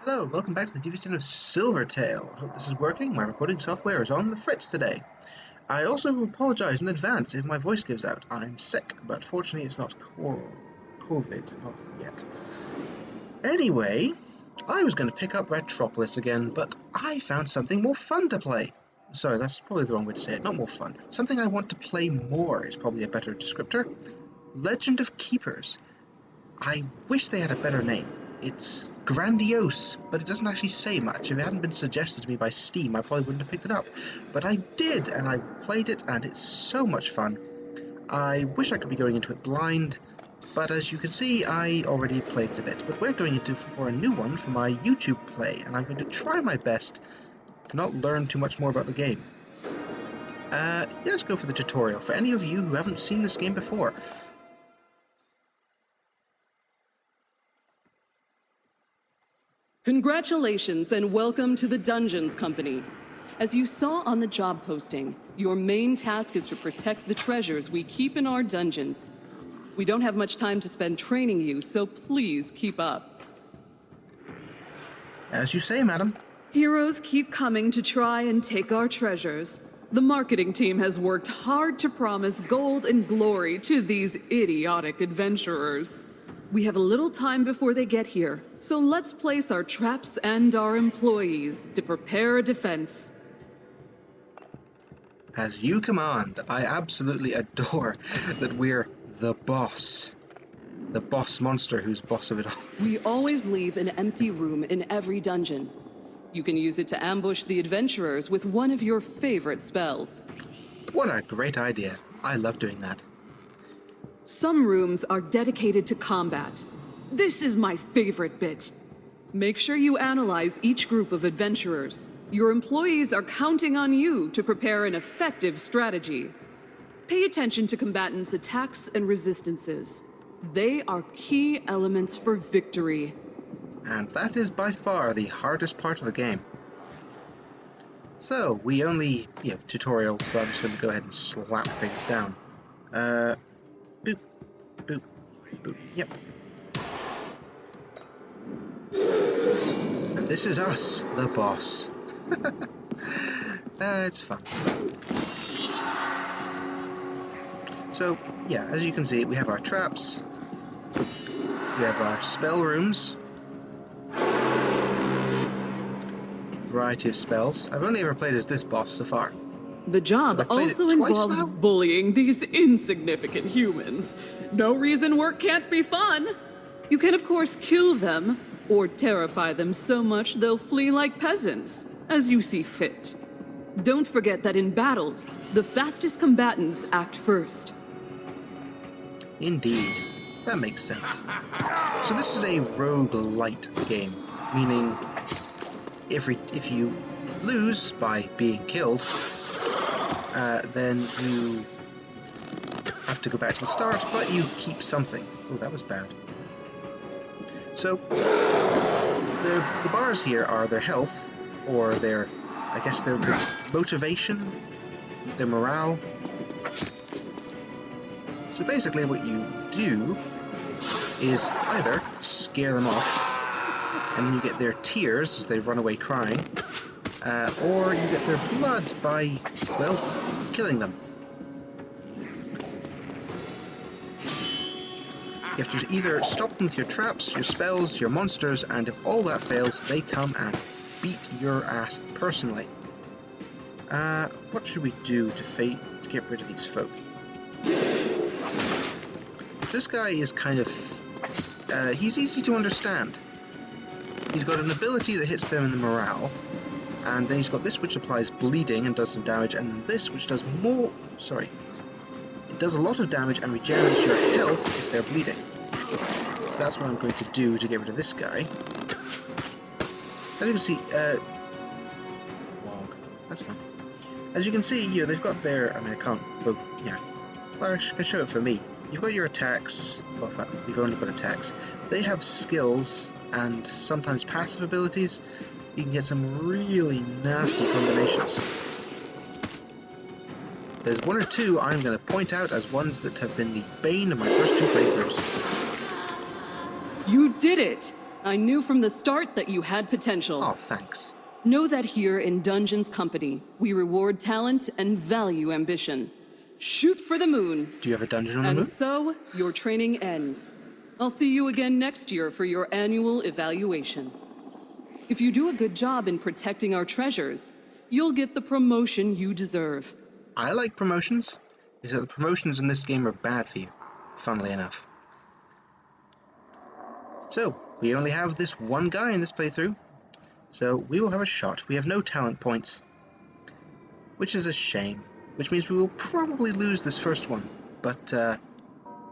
Hello, welcome back to the DVD of Silvertail. I hope this is working. My recording software is on the fritz today. I also apologize in advance if my voice gives out. I'm sick, but fortunately it's not COVID, not yet. Anyway, I was going to pick up Retropolis again, but I found something more fun to play. Sorry, that's probably the wrong way to say it. Not more fun. Something I want to play more is probably a better descriptor. Legend of Keepers. I wish they had a better name. It's grandiose, but it doesn't actually say much. If it hadn't been suggested to me by Steam, I probably wouldn't have picked it up. But I did, and I played it, and it's so much fun. I wish I could be going into it blind, but as you can see, I already played it a bit. But we're going into for a new one for my YouTube play, and I'm going to try my best to not learn too much more about the game. Let's go for the tutorial. For any of you who haven't seen this game before, Congratulations and welcome to the Dungeons Company. As you saw on the job posting, your main task is to protect the treasures we keep in our dungeons. We don't have much time to spend training you, so please keep up. as you say, madam. Heroes keep coming to try and take our treasures. The marketing team has worked hard to promise gold and glory to these idiotic adventurers. We have a little time before they get here, so let's place our traps and our employees to prepare a defense. As you command. I absolutely adore that we're the boss. The boss monster who's boss of it all. We always leave an empty room in every dungeon. You can use it to ambush the adventurers with one of your favorite spells. What a great idea. I love doing that. Some rooms are dedicated to combat. This is my favorite bit. Make sure you analyze each group of adventurers. Your employees are counting on you to prepare an effective strategy. Pay attention to combatants' attacks and resistances. They are key elements for victory. And that is by far the hardest part of the game. So, we only, tutorial, so I'm just going to go ahead and slap things down. Boop, boop, boop, yep. And this is us, the boss. It's fun. So, yeah, as you can see, we have our traps, we have our spell rooms, variety of spells. I've only ever played as this boss so far. The job also involves bullying these insignificant humans. No reason work can't be fun. You can, of course, kill them, or terrify them so much they'll flee like peasants, as you see fit. Don't forget that in battles, the fastest combatants act first. Indeed. That makes sense. So this is a roguelite game, meaning if you lose by being killed, then you have to go back to the start, but you keep something. Oh, that was bad. So, the bars here are their health, or their motivation, their morale. So basically what you do is either scare them off, and then you get their tears as they run away crying, or you get their blood by, well, killing them. You have to either stop them with your traps, your spells, your monsters, and if all that fails, they come and beat your ass personally. What should we do to get rid of these folk? This guy is kind of... he's easy to understand. He's got an ability that hits them in the morale, and then he's got this which applies bleeding and does some damage, and then this which does more... Sorry. It does a lot of damage and regenerates your health if they're bleeding. So that's what I'm going to do to get rid of this guy. As you can see, Wog. That's fine. As you can see, they've got their... I mean, I can't both... Yeah. Well, I can show it for me. You've got your attacks. Well, in fact, you've only got attacks. They have skills and sometimes passive abilities. You can get some really nasty combinations. There's one or two I'm going to point out as ones that have been the bane of my first two playthroughs. You did it! I knew from the start that you had potential. Oh, thanks. Know that here in Dungeons Company, we reward talent and value ambition. Shoot for the moon. Do you have a dungeon on the And moon? so, your training ends. I'll see you again next year for your annual evaluation. If you do a good job in protecting our treasures, you'll get the promotion you deserve. I like promotions, because the promotions in this game are bad for you, funnily enough. So, we only have this one guy in this playthrough, so we will have a shot. We have no talent points, which is a shame, which means we will probably lose this first one. But,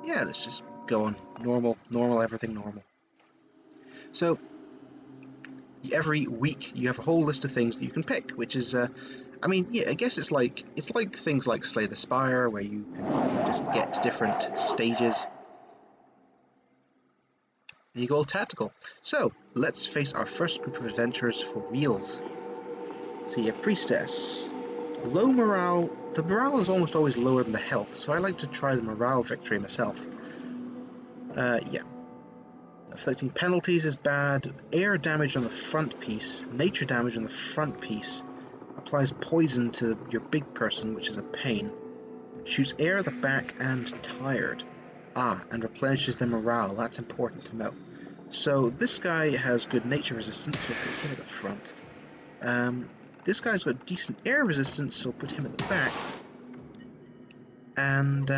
yeah, let's just go on. Normal, everything normal. So, every week you have a whole list of things that you can pick, which is, I mean, yeah, I guess it's like things like Slay the Spire, where you can just get to different stages. And you go all tactical. So, let's face our first group of adventurers for reals. See, a priestess. Low morale. The morale is almost always lower than the health, so I like to try the morale victory myself. Yeah. Afflicting penalties is bad. Air damage on the front piece. Nature damage on the front piece. Applies poison to your big person, which is a pain. Shoots air at the back and tired. And replenishes the morale. That's important to know. So this guy has good nature resistance, so we'll put him at the front. This guy's got decent air resistance, so we'll put him at the back. And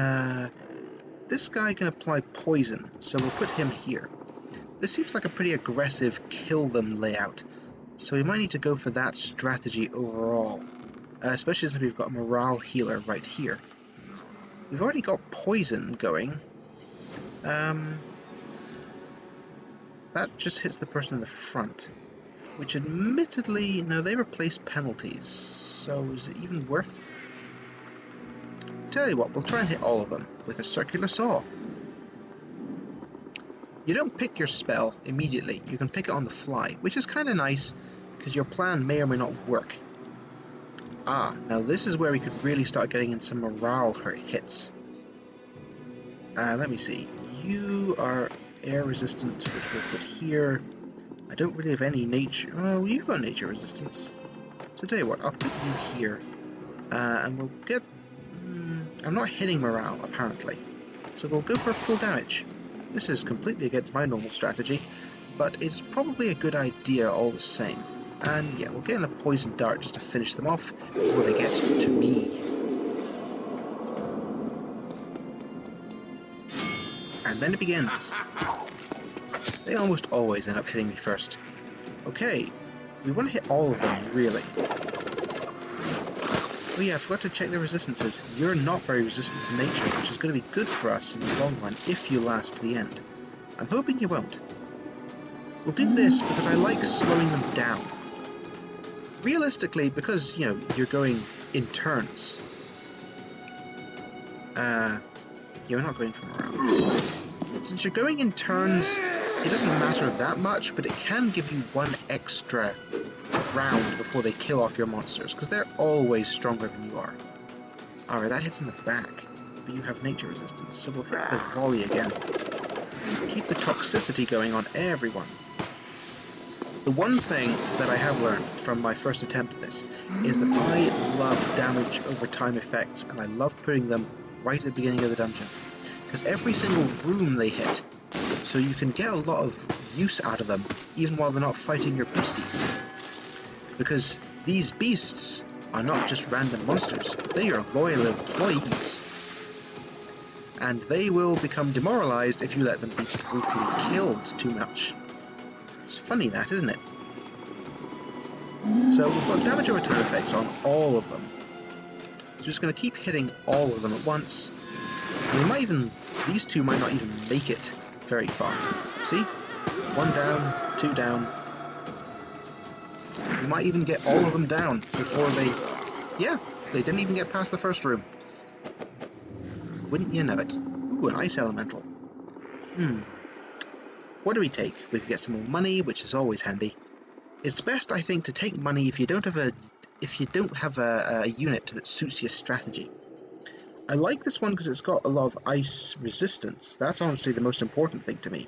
this guy can apply poison, so we'll put him here. This seems like a pretty aggressive kill them layout, so we might need to go for that strategy overall. Especially since we've got a morale healer right here. We've already got poison going. That just hits the person in the front, which admittedly, no, they replace penalties, so is it even worth? Tell you what, we'll try and hit all of them with a circular saw. You don't pick your spell immediately, you can pick it on the fly, which is kind of nice, because your plan may or may not work. Now this is where we could really start getting in some morale hits. Let me see. You are air resistant, which we'll put here. I don't really have any nature. Well, you've got nature resistance. So tell you what, I'll put you here. And we'll get... I'm not hitting morale, apparently. So we'll go for full damage. This is completely against my normal strategy, but it's probably a good idea all the same. And yeah, we'll get in a poison dart just to finish them off before they get to me. And then it begins. They almost always end up hitting me first. Okay, we want to hit all of them, really. Oh yeah, I forgot to check the resistances. You're not very resistant to nature, which is going to be good for us in the long run if you last to the end. I'm hoping you won't. We'll do this because I like slowing them down. Realistically, because, you know, you're going in turns. You're not going from around. Since you're going in turns, it doesn't matter that much, but it can give you one extra round before they kill off your monsters, because they're always stronger than you are. Alright, that hits in the back, but you have nature resistance, so we'll hit the volley again. Keep the toxicity going on everyone. The one thing that I have learned from my first attempt at this is that I love damage over time effects, and I love putting them right at the beginning of the dungeon. Because every single room they hit, so you can get a lot of use out of them, even while they're not fighting your beasties. Because these beasts are not just random monsters, they are loyal employees. And they will become demoralized if you let them be brutally killed too much. It's funny that, isn't it? So we've got damage over time effects on all of them. So just going to keep hitting all of them at once. And we might even, these two might not even make it very far. See? 1 down, 2 down. We might even get all of them down before they... Yeah, they didn't even get past the first room. Wouldn't you know it? Ooh, an ice elemental. What do we take? We could get some more money, which is always handy. It's best, I think, to take money if you don't have a unit that suits your strategy. I like this one because it's got a lot of ice resistance. That's honestly the most important thing to me.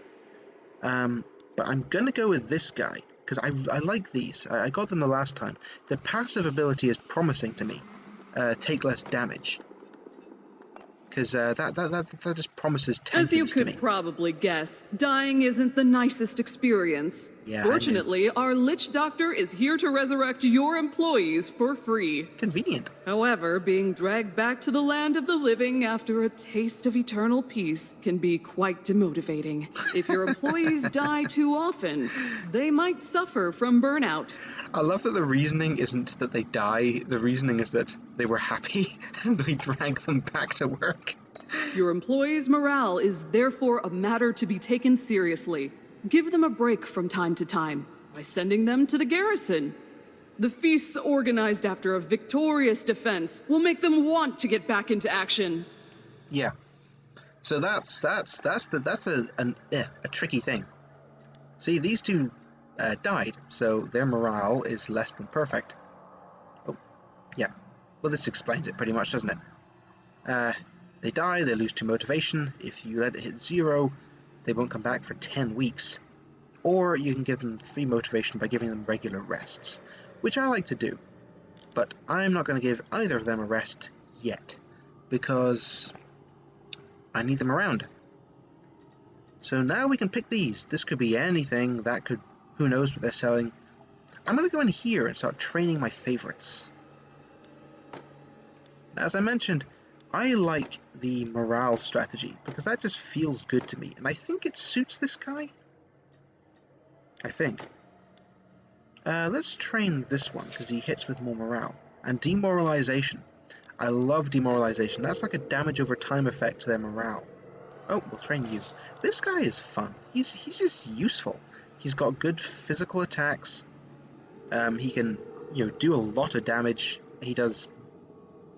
But I'm going to go with this guy, because I like these. I got them the last time. The passive ability is promising to me. Take less damage. Because that just promises As you tankiness to could me. probably guess, dying isn't the nicest experience. Yeah, Fortunately, our Lich Doctor is here to resurrect your employees for free. Convenient. However, being dragged back to the land of the living after a taste of eternal peace can be quite demotivating. If your employees die too often, they might suffer from burnout. I love that the reasoning isn't that they die, the reasoning is that they were happy and we drag them back to work. Your employees' morale is therefore a matter to be taken seriously. Give them a break from time to time by sending them to the garrison. The feasts organized after a victorious defense will make them want to get back into action. Yeah. So that's a tricky thing. See, these two died, so their morale is less than perfect. Oh, yeah. Well, this explains it pretty much, doesn't it? They die, they lose 2 motivation. If you let it hit 0, they won't come back for 10 weeks. Or you can give them 3 motivation by giving them regular rests, which I like to do. But I'm not going to give either of them a rest yet, because I need them around. So now we can pick these. This could be anything. That could... who knows what they're selling. I'm going to go in here and start training my favorites. As I mentioned, I like the morale strategy, because that just feels good to me. And I think it suits this guy. I think. Let's train this one, because he hits with more morale. And demoralization. I love demoralization. That's like a damage over time effect to their morale. Oh, we'll train you. This guy is fun. He's just useful. He's got good physical attacks. He can, do a lot of damage. He does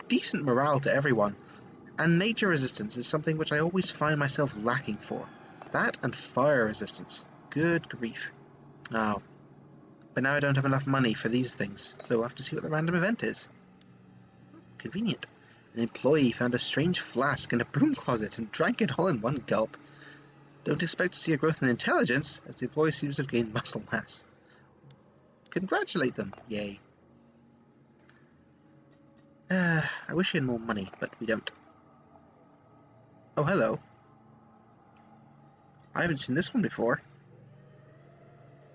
decent morale to everyone. And nature resistance is something which I always find myself lacking for. That and fire resistance. Good grief. Oh. But now I don't have enough money for these things, so we'll have to see what the random event is. Convenient. An employee found a strange flask in a broom closet and drank it all in one gulp. Don't expect to see a growth in intelligence, as the employee seems to have gained muscle mass. Congratulate them. Yay. I wish we had more money, but we don't. Oh, hello. I haven't seen this one before.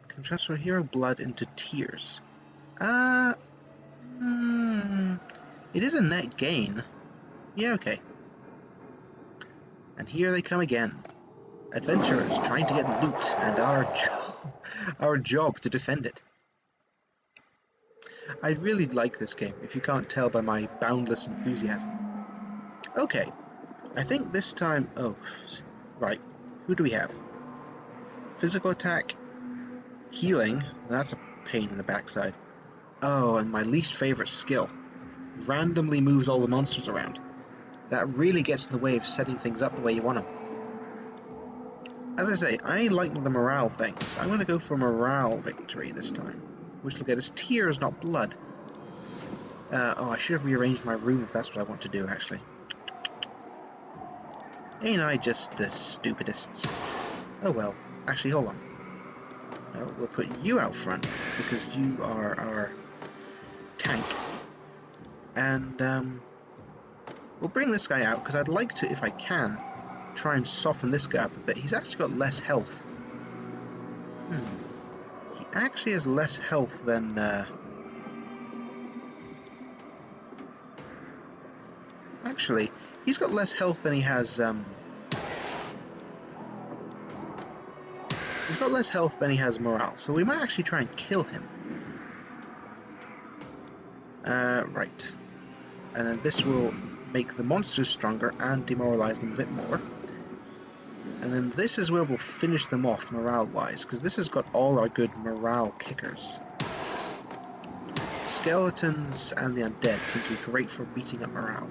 Can transfer hero blood into tears. It is a net gain. Yeah, okay. And here they come again. Adventurers trying to get loot, and our job to defend it. I really like this game, if you can't tell by my boundless enthusiasm. Okay, I think this time... oh, right. Who do we have? Physical attack, healing, that's a pain in the backside. Oh, and my least favourite skill. Randomly moves all the monsters around. That really gets in the way of setting things up the way you want them. As I say, I like the morale things. I'm going to go for morale victory this time, which will get us tears, not blood. I should have rearranged my room if that's what I want to do, actually. Ain't I just the stupidest? Oh well. Actually, hold on. No, we'll put you out front, because you are our tank. And, we'll bring this guy out, because I'd like to, if I can, try and soften this guy up a bit. He's actually got less health. He actually has less health than, actually, he's got less health than he has, he's got less health than he has morale, so we might actually try and kill him. Right. And then this will make the monsters stronger and demoralize them a bit more. And then this is where we'll finish them off morale-wise, because this has got all our good morale kickers. Skeletons and the undead seem to be great for beating up morale.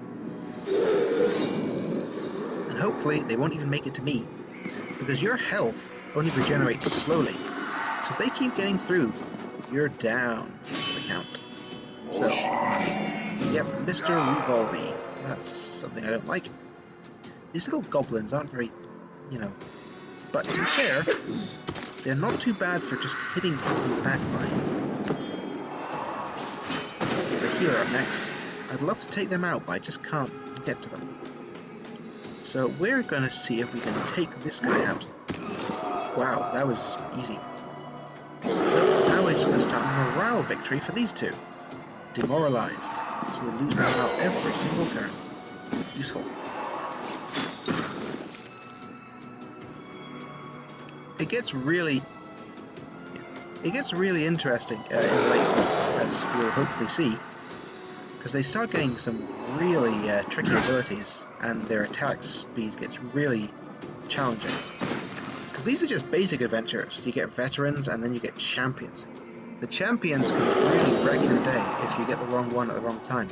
And hopefully they won't even make it to me, because your health only regenerates slowly. So if they keep getting through, you're down for the count. So, yep, Mr. Revolvi. That's something I don't like. These little goblins aren't very, But to be fair, They're not too bad for just hitting people in the back line. The healer up next. I'd love to take them out, but I just can't get to them. So we're going to see if we can take this guy out. Wow, that was easy. So now we're just going to start a morale victory for these two. Demoralized. So we lose morale every single turn. Useful. It gets really interesting in late, as we'll hopefully see, because they start getting some really tricky abilities, and their attack speed gets really challenging. Because these are just basic adventurers. You get veterans, and then you get champions. The champions can really wreck your day if you get the wrong one at the wrong time,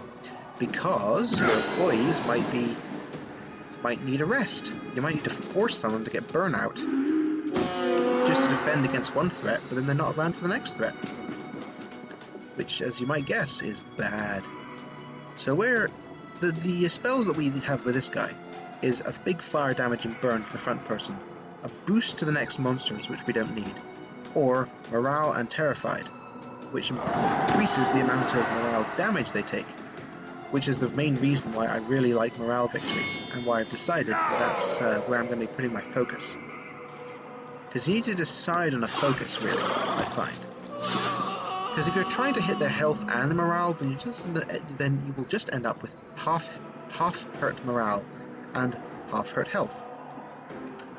because your employees might need a rest. You might need to force someone to get burnout just to defend against one threat, but then they're not around for the next threat. Which, as you might guess, is bad. So the spells that we have with this guy is a big fire damage and burn to the front person, a boost to the next monsters, which we don't need, or morale and terrified, which increases the amount of morale damage they take, which is the main reason why I really like morale victories, and why I've decided that's where I'm going to be putting my focus. Because you need to decide on a focus, really, I find. Because if you're trying to hit their health and the morale, then you will just end up with half hurt morale and half hurt health.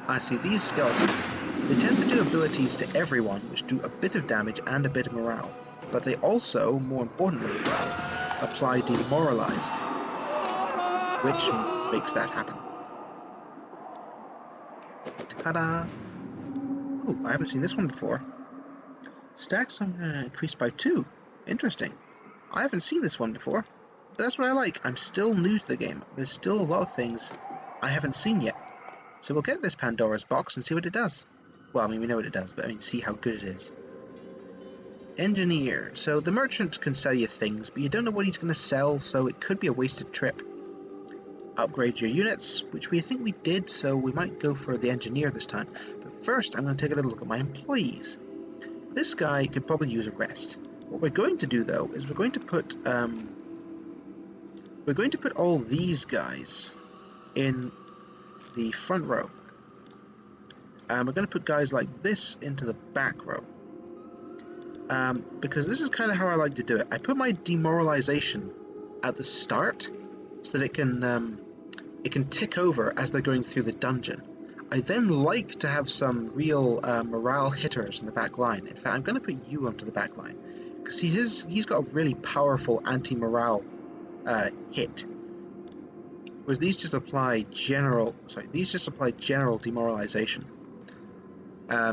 And see, these skeletons, they tend to do abilities to everyone which do a bit of damage and a bit of morale, but they also, more importantly, apply demoralized, which makes that happen. Ta-da! Oh, I haven't seen this one before. Stacks increased by 2. Interesting. I haven't seen this one before, but that's what I like. I'm still new to the game. There's still a lot of things I haven't seen yet. So we'll get this Pandora's box and see what it does. Well, I mean, we know what it does, but I mean, see how good it is. Engineer. So the merchant can sell you things, but you don't know what he's going to sell, so it could be a wasted trip. Upgrade your units, which we think we did, so we might go for the engineer this time. But first, I'm going to take a little look at my employees. This guy could probably use a rest. What we're going to do, though, is we're going to put all these guys in the front row. And we're going to put guys like this into the back row. Because this is kind of how I like to do it. I put my demoralization at the start so that it can tick over as they're going through the dungeon. I then like to have some real morale hitters in the back line. In fact, I'm going to put you onto the back line because he's got a really powerful anti-morale hit. Whereas these just apply general demoralization.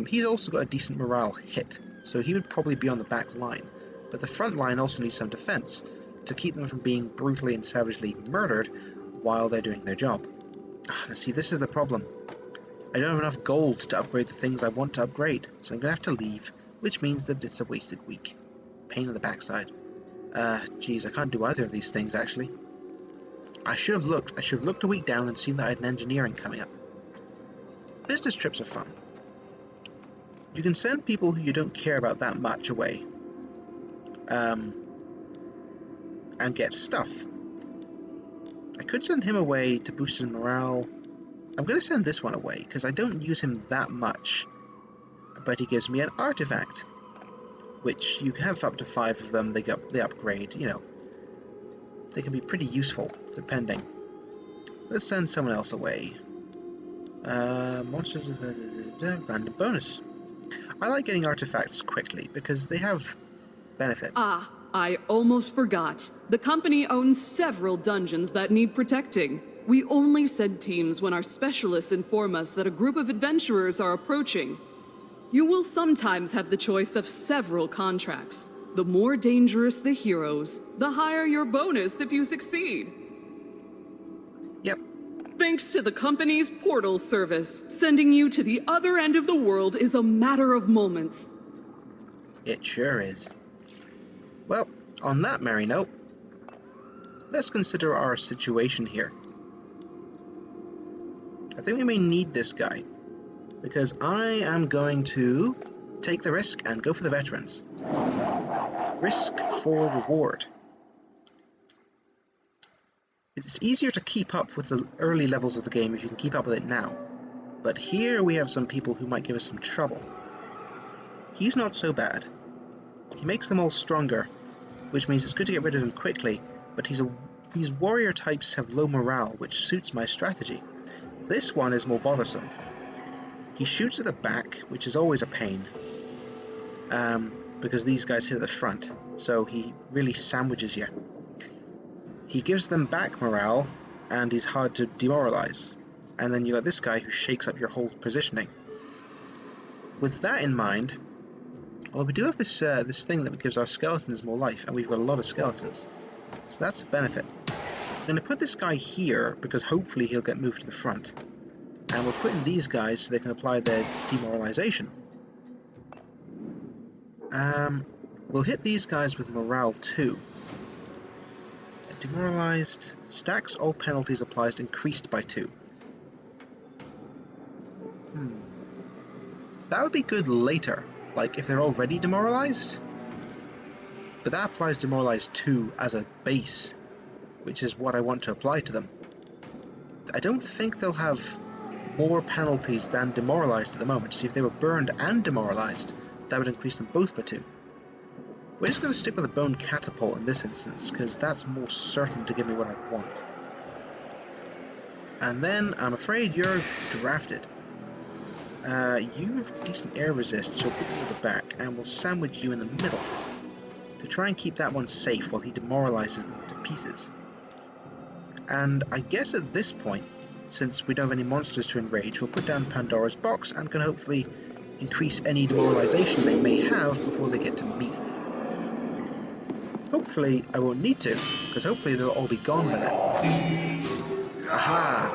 He's also got a decent morale hit, so he would probably be on the back line. But the front line also needs some defense to keep them from being brutally and savagely murdered while they're doing their job. Now see, this is the problem. I don't have enough gold to upgrade the things I want to upgrade, so I'm going to have to leave, which means that it's a wasted week. Pain in the backside. Geez, I can't do either of these things, actually. I should have looked a week down and seen that I had an engineering coming up. Business trips are fun. You can send people who you don't care about that much away, and get stuff. I could send him away to boost his morale. I'm going to send this one away, because I don't use him that much, but he gives me an artifact, which you can have up to 5 of them. They upgrade, you know. They can be pretty useful, depending. Let's send someone else away. Monsters of random bonus. I like getting artifacts quickly, because they have benefits. Ah, I almost forgot. The company owns several dungeons that need protecting. We only send teams when our specialists inform us that a group of adventurers are approaching. You will sometimes have the choice of several contracts. The more dangerous the heroes, the higher your bonus if you succeed. Yep. Thanks to the company's portal service, sending you to the other end of the world is a matter of moments. It sure is. Well, on that merry note, let's consider our situation here. I think we may need this guy. because I am going to take the risk and go for the veterans. Risk for reward. It's easier to keep up with the early levels of the game if you can keep up with it now. But here we have some people who might give us some trouble. He's not so bad. He makes them all stronger, which means it's good to get rid of him quickly, but these warrior types have low morale, which suits my strategy. This one is more bothersome. He shoots at the back, which is always a pain, because these guys hit at the front, so he really sandwiches you. He gives them back morale, and he's hard to demoralize. And then you got this guy who shakes up your whole positioning. With that in mind, well, we do have this thing that gives our skeletons more life, and we've got a lot of skeletons. So that's a benefit. I'm going to put this guy here, because hopefully he'll get moved to the front. And we'll put in these guys so they can apply their demoralization. We'll hit these guys with morale too. Demoralized. Stacks all penalties applied increased by 2. That would be good later, like if they're already demoralized. But that applies demoralized 2 as a base, which is what I want to apply to them. I don't think they'll have more penalties than demoralized at the moment. See, if they were burned and demoralized, that would increase them both by 2. We're just going to stick with a bone catapult in this instance, because that's more certain to give me what I want. And then, I'm afraid you're drafted. You have decent air resist, so put you at the back, and we'll sandwich you in the middle, to try and keep that one safe while he demoralizes them to pieces. And I guess at this point, since we don't have any monsters to enrage, we'll put down Pandora's box, and can hopefully increase any demoralization they may have before they get to me. Hopefully I won't need to, because hopefully they'll all be gone by then. Aha!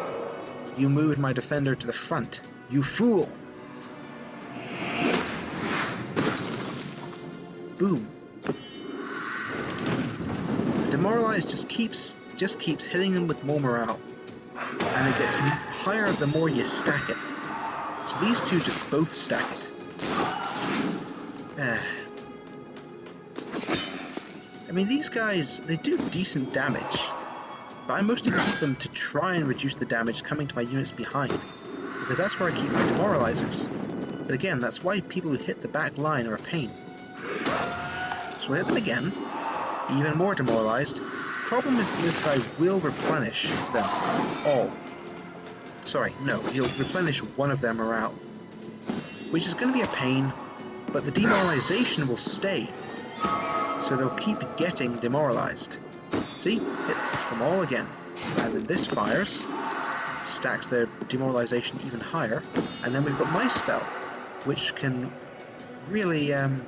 You moved my defender to the front. You fool! Boom. Demoralized just keeps hitting them with more morale. And it gets higher the more you stack it. So these two just both stack it. I mean, these guys, they do decent damage, but I mostly keep them to try and reduce the damage coming to my units behind, because that's where I keep my demoralizers. But again, that's why people who hit the back line are a pain. So we'll hit them again, even more demoralized. Problem is that this guy will replenish them all. Sorry, no, he'll replenish one of their morale, which is going to be a pain, but the demoralization will stay. So they'll keep getting demoralized. See? Hits them all again. And then this fires, stacks their demoralization even higher, and then we've got my spell, which can really hit them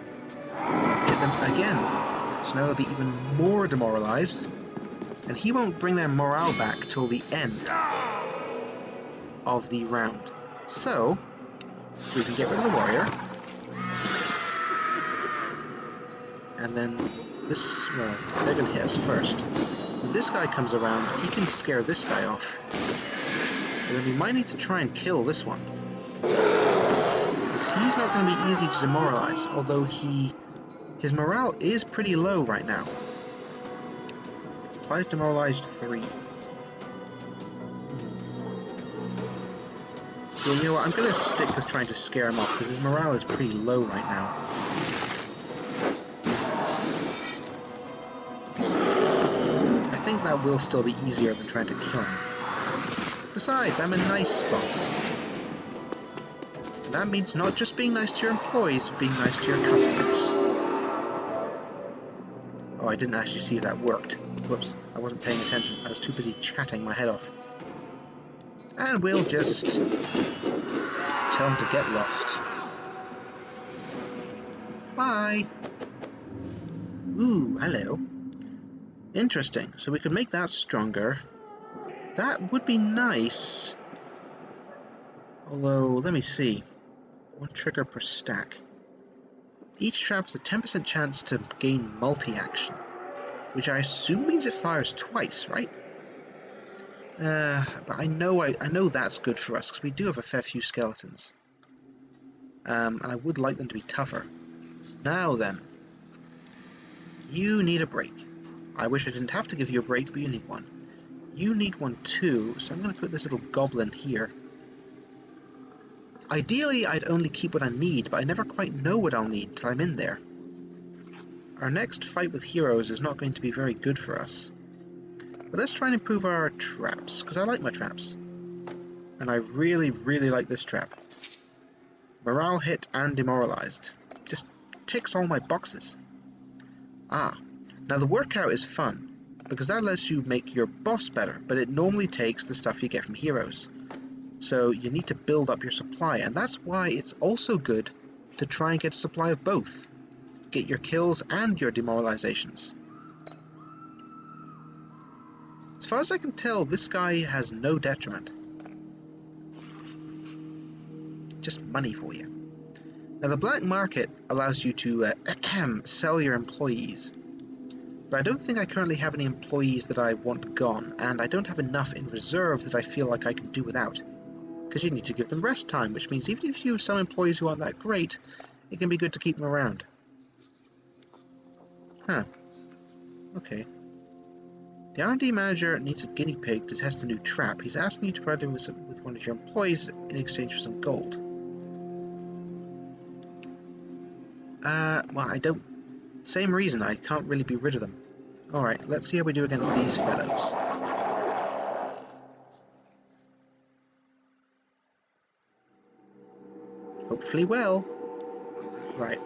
again. So now they'll be even more demoralized, and he won't bring their morale back till the end of the round. So, we can get rid of the warrior. And then this, well, they're going to hit us first. When this guy comes around, he can scare this guy off. And then we might need to try and kill this one. Because he's not going to be easy to demoralize, although his morale is pretty low right now. Applies demoralized 3. Well, you know what, I'm going to stick with trying to scare him off, because his morale is pretty low right now. I think that will still be easier than trying to kill him. Besides, I'm a nice boss. That means not just being nice to your employees, but being nice to your customers. Oh, I didn't actually see if that worked. Whoops, I wasn't paying attention. I was too busy chatting my head off. And we'll just tell him to get lost. Bye! Ooh, hello. Interesting. So we could make that stronger. That would be nice. Although, let me see. 1 trigger per stack. Each trap has a 10% chance to gain multi-action, which I assume means it fires twice, right? But I know that's good for us, because we do have a fair few skeletons. and I would like them to be tougher. Now then, you need a break. I wish I didn't have to give you a break, but you need one. You need one too, so I'm going to put this little goblin here. Ideally, I'd only keep what I need, but I never quite know what I'll need till I'm in there. Our next fight with heroes is not going to be very good for us. But let's try and improve our traps, because I like my traps. And I really, really like this trap. Morale hit and demoralized. Just ticks all my boxes. Ah, now the workout is fun, because that lets you make your boss better, but it normally takes the stuff you get from heroes. So you need to build up your supply, and that's why it's also good to try and get a supply of both. Get your kills and your demoralizations. As far as I can tell, this guy has no detriment. Just money for you. Now the black market allows you to sell your employees. But I don't think I currently have any employees that I want gone, and I don't have enough in reserve that I feel like I can do without. Because you need to give them rest time, which means even if you have some employees who aren't that great, it can be good to keep them around. Huh. Okay. The R&D manager needs a guinea pig to test a new trap. He's asking you to provide him with one of your employees in exchange for some gold. Well, I don't... Same reason, I can't really be rid of them. Alright, let's see how we do against these fellows. Hopefully well. Right.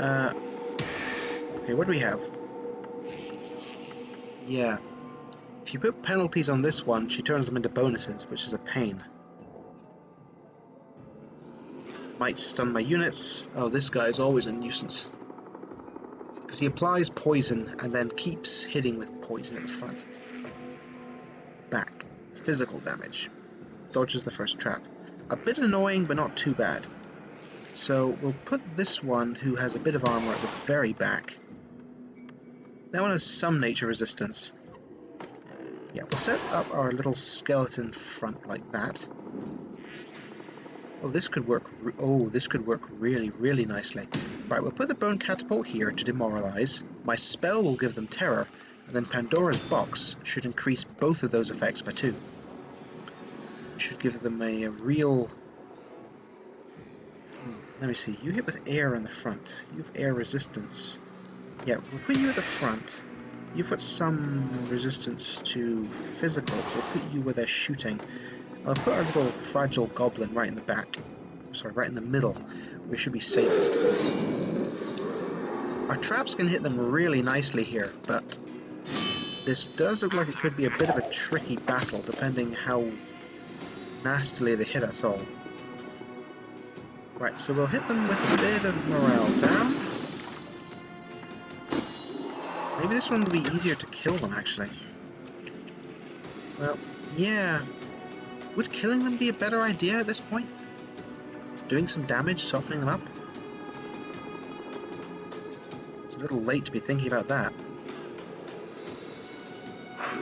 Okay, what do we have? Yeah. If you put penalties on this one, she turns them into bonuses, which is a pain. Might stun my units. Oh, this guy is always a nuisance. Because he applies poison and then keeps hitting with poison at the front. Back. Physical damage. Dodges the first trap. A bit annoying, but not too bad. So we'll put this one, who has a bit of armor, at the very back. That one has some nature resistance. Yeah, we'll set up our little skeleton front like that. Oh, this could work. This could work really, really nicely. Right, we'll put the bone catapult here to demoralize. My spell will give them terror, and then Pandora's box should increase both of those effects by 2. Should give them a real... Let me see. You hit with air in the front. You have air resistance. Yeah, we'll put you at the front. You've got some resistance to physical, so we'll put you with a shooting. I'll put our little fragile goblin right in the back. Sorry, right in the middle, where it should be safest. Our traps can hit them really nicely here, but this does look like it could be a bit of a tricky battle, depending how nastily they hit us all. Right, so we'll hit them with a bit of morale down. Maybe this one would be easier to kill them, actually. Well, yeah. Would killing them be a better idea at this point? Doing some damage, softening them up? It's a little late to be thinking about that.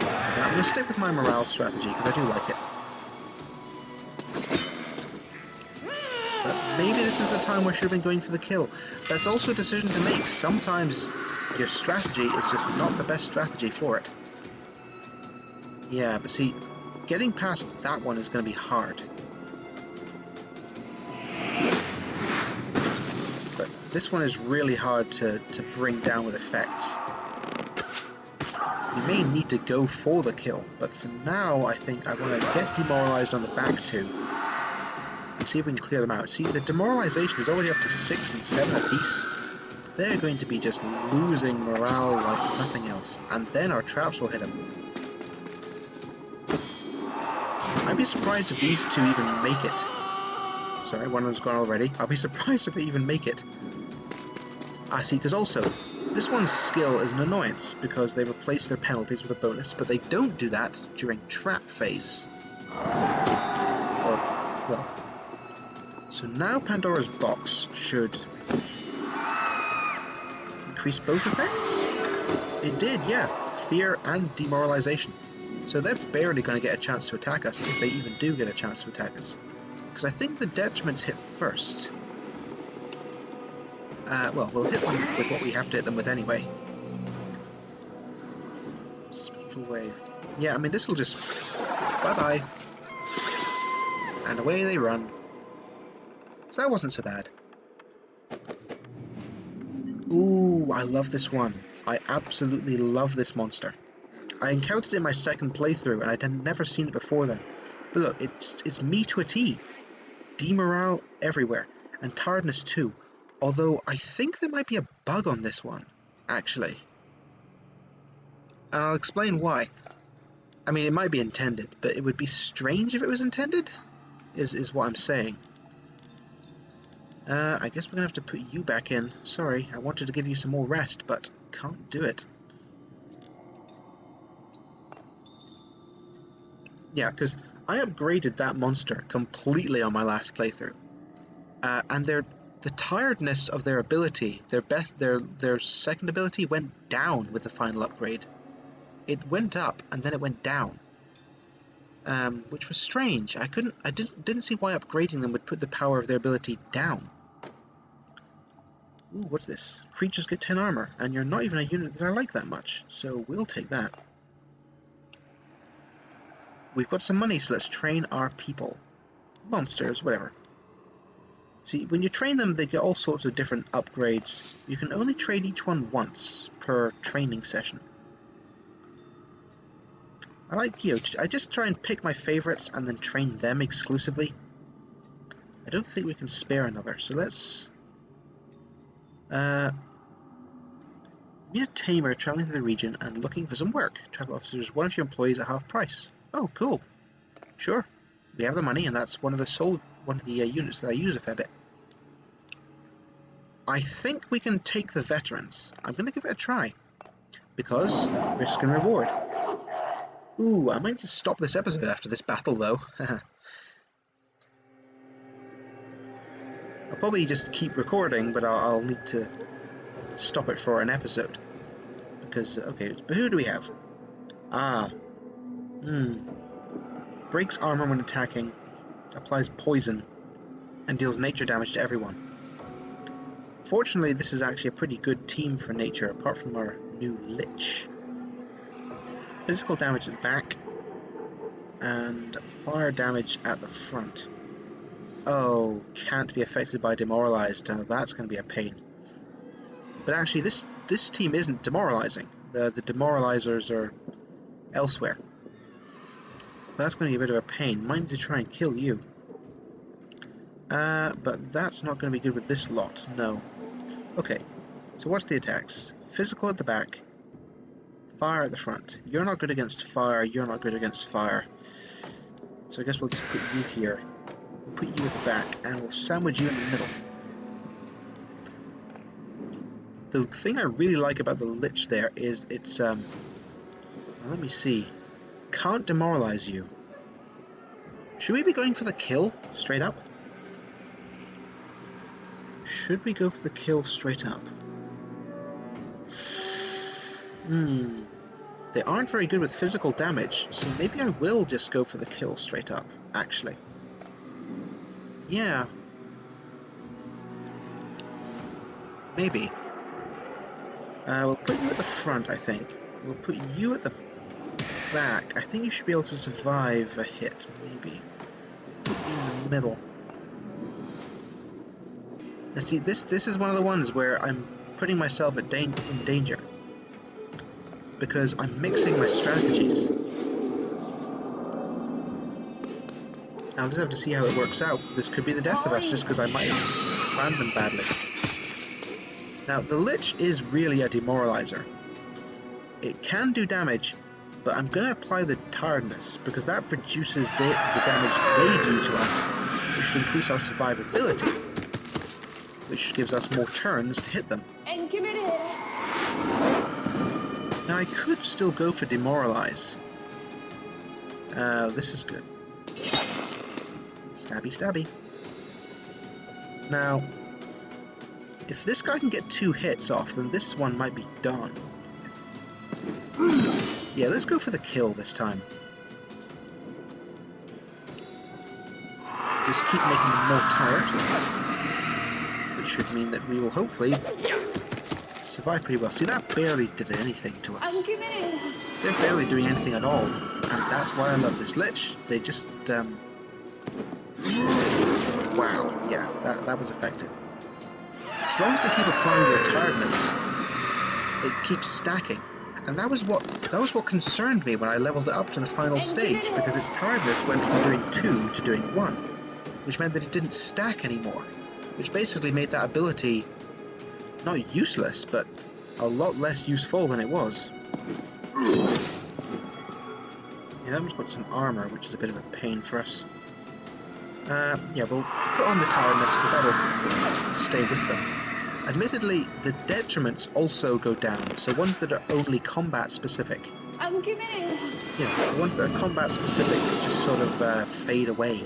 Now, I'm going to stick with my morale strategy, because I do like it. But maybe this is the time where I should have been going for the kill. That's also a decision to make. Sometimes your strategy is just not the best strategy for it. Yeah, but see, getting past that one is going to be hard. But this one is really hard to bring down with effects. You may need to go for the kill, but for now I think I want to get demoralized on the back 2 and see if we can clear them out. See, the demoralization is already up to 6 and 7 apiece. They're going to be just losing morale like nothing else, and then our traps will hit them. I'd be surprised if these 2 even make it. Sorry, one of them's gone already. I'll be surprised if they even make it. Ah, see, because also, this one's skill is an annoyance, because they replace their penalties with a bonus, but they don't do that during trap phase. Or, well... So now Pandora's box should... increase both effects? It did, yeah. Fear and demoralization. So they're barely going to get a chance to attack us, if they even do get a chance to attack us. Because I think the detriments hit first. Well, we'll hit them with what we have to hit them with anyway. Spectral wave. Yeah, I mean, this will just... Bye-bye. And away they run. So that wasn't so bad. Ooh, I love this one. I absolutely love this monster. I encountered it in my second playthrough, and I'd never seen it before then. But look, it's me to a T. Demorale everywhere, and tiredness too. Although, I think there might be a bug on this one, actually. And I'll explain why. I mean, it might be intended, but it would be strange if it was intended, is what I'm saying. I guess we're going to have to put you back in. Sorry, I wanted to give you some more rest, but can't do it. Yeah, because I upgraded that monster completely on my last playthrough. And the tiredness of their ability, their second ability went down with the final upgrade. It went up and then it went down, which was strange. I didn't see why upgrading them would put the power of their ability down. Ooh, what's this? Creatures get 10 armor, and you're not even a unit that I like that much, so we'll take that. We've got some money, so let's train our people. Monsters, whatever. See, when you train them, they get all sorts of different upgrades. You can only train each one once per training session. I like, I just try and pick my favorites and then train them exclusively. I don't think we can spare another, so let's... meet a tamer traveling through the region and looking for some work. Travel officers, one of your employees at half price. Oh, cool. Sure. We have the money, and that's one of the units that I use a fair bit. I think we can take the veterans. I'm going to give it a try. Because risk and reward. Ooh, I might just stop this episode after this battle, though. I'll probably just keep recording, but I'll need to stop it for an episode. Because, okay, but who do we have? Breaks armor when attacking, applies poison, and deals nature damage to everyone. Fortunately, this is actually a pretty good team for nature, apart from our new Lich. Physical damage at the back, and fire damage at the front. Oh, can't be affected by demoralized. Now that's going to be a pain. But actually, this team isn't demoralizing. The demoralizers are elsewhere. That's going to be a bit of a pain. Might need to try and kill you. But that's not going to be good with this lot. No. Okay. So what's the attacks? Physical at the back. Fire at the front. You're not good against fire. You're not good against fire. So I guess we'll just put you here. We'll put you at the back, and we'll sandwich you in the middle. The thing I really like about the Lich there is it's, well, let me see. Can't demoralize you. Should we be going for the kill, straight up? Should we go for the kill straight up? They aren't very good with physical damage, so maybe I will just go for the kill straight up, actually. Yeah. Maybe. We'll put you at the front, I think. We'll put you at the back. I think you should be able to survive a hit, maybe. Put you in the middle. Now see, this is one of the ones where I'm putting myself in danger. Because I'm mixing my strategies. I'll just have to see how it works out. This could be the death of us just because I might have planned them badly. Now, the Lich is really a demoralizer. It can do damage, but I'm going to apply the tiredness because that reduces the damage they do to us, which should increase our survivability, which gives us more turns to hit them. Now, I could still go for demoralize. This is good. Stabby, stabby. Now, if this guy can get 2 hits off, then this one might be done. Yeah, let's go for the kill this time. Just keep making them more tired, which should mean that we will hopefully survive pretty well. See, that barely did anything to us. I'm committed. They're barely doing anything at all, and that's why I love this Lich. They just, wow, yeah, that was effective. As long as they keep applying their tiredness, it keeps stacking. And that was what concerned me when I leveled it up to the final stage, because its tiredness went from doing 2 to doing 1, which meant that it didn't stack anymore, which basically made that ability not useless, but a lot less useful than it was. Yeah, that one's got some armor, which is a bit of a pain for us. Yeah, we'll put on the tiredness because that'll stay with them. Admittedly, the detriments also go down, so ones that are only combat specific. I'm committed. Yeah, the ones that are combat specific just sort of fade away,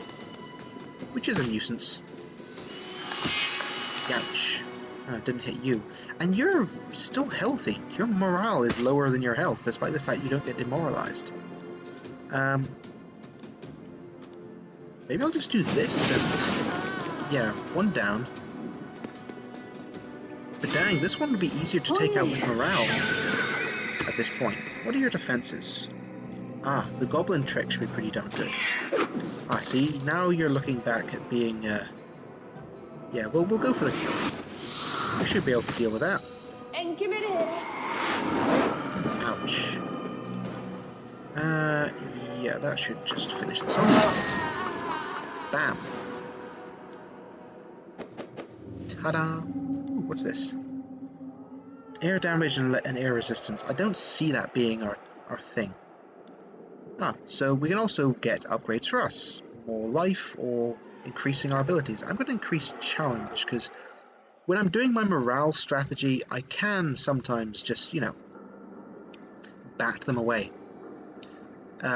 which is a nuisance. Ouch. Didn't hit you. And you're still healthy. Your morale is lower than your health, despite the fact you don't get demoralized. Maybe I'll just do this and... yeah, one down. But dang, this one would be easier to take out with morale at this point. What are your defenses? Ah, the goblin trick should be pretty darn good. Ah, see, now you're looking back at being, yeah, we'll go for the kill. We should be able to deal with that. And committed. Ouch. Yeah, that should just finish this off. Bam. Ta-da! Ooh, what's this? Air damage and air resistance. I don't see that being our thing. Ah, so we can also get upgrades for us. More life or increasing our abilities. I'm going to increase challenge, because when I'm doing my morale strategy, I can sometimes just, you know, bat them away.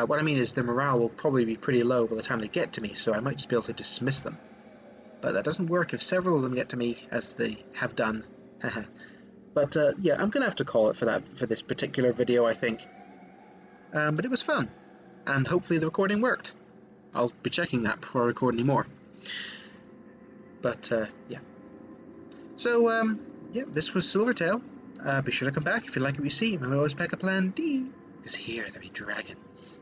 What I mean is the morale will probably be pretty low by the time they get to me, so I might just be able to dismiss them. But that doesn't work if several of them get to me, as they have done. But yeah, I'm going to have to call it for this particular video, I think. But it was fun, and hopefully the recording worked. I'll be checking that before I record any more. But yeah. So yeah, this was Silvertail. Be sure to come back if you like what you see. Remember, always pack a plan D, because here there be dragons.